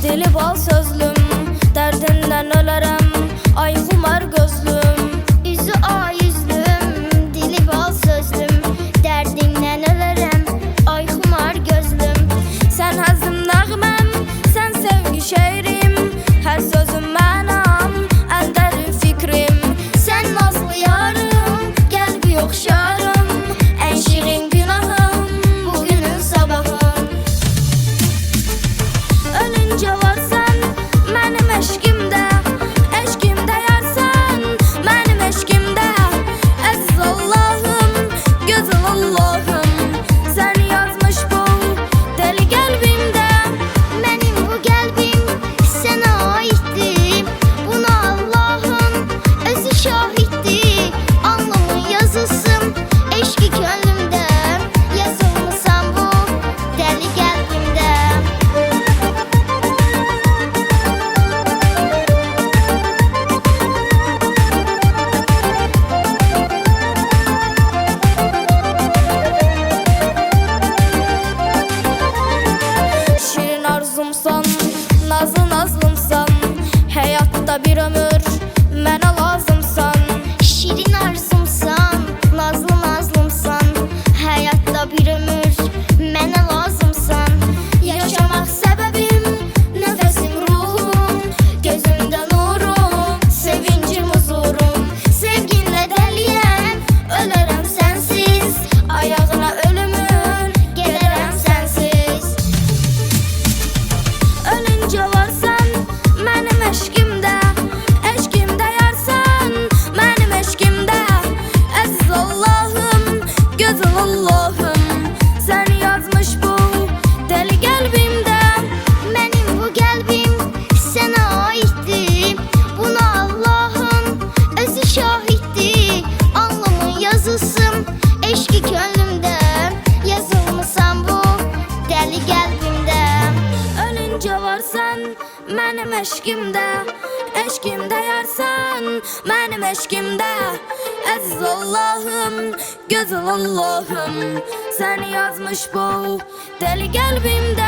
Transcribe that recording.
dili bal sözlüm, derdinden ölərəm, ay xumar gözlüm. Üzü ay yüzlüm, dili bal sözlüm, derdindən ölərəm, ay xumar gözlüm. Sən həzim nəğməm, sən sevgi şeirim, hər sözüm mənam, ən dərin fikrim. Sən nazlı yarım, qəlbi oxşarım, ən şirin günahım, bugünün sabahım. Ölüncə varsan mənim eşqimdə, eşqimdə yarsan mənim eşqimdə. Əziz Allahım, gözəl Allahım, sən yazmış bu deli qəlbimdə. Mənim bu qəlbim sənə aiddir, buna Allahın özü şahiddir. Alnımın yazısın, eşqi könlümdə, yazılmısan bu dəli qəlbimdə. Şirin arzumsan, nazlı nazlımsan, həyatda bir ömür mənə lazımsan. Şirin arzumsan, nazlı nazlımsan, həyatda bir ömür mənə lazımsan. Yaşamaq səbəbim, nəfəsim, ruhum, gözümdə nurum, sevincim, huzurum. Sevginlə dəliyəm, Ölərəm sənsiz, ayağına ölümün, gedərəm sənsiz. Ölüncə varsan mənim eşqimdə, eşqimdə yarsan mənim eşqimdə. Əziz Allahım, gözəl Allahım, sən yazmış bu deli qəlbimdə. mənim bu qəlbim sənə aiddir, buna Allahın özü şahiddir. Alnımın yazısın, eşqi könlümdə, yazılmısan bu dəli qəlbimdə. Ölüncə varsan mənim eşqimdə, eşqimdə yarsan mənim eşqimdə. Əziz Allahım, gözəl Allahım, sən yazmış bu deli qəlbimdə.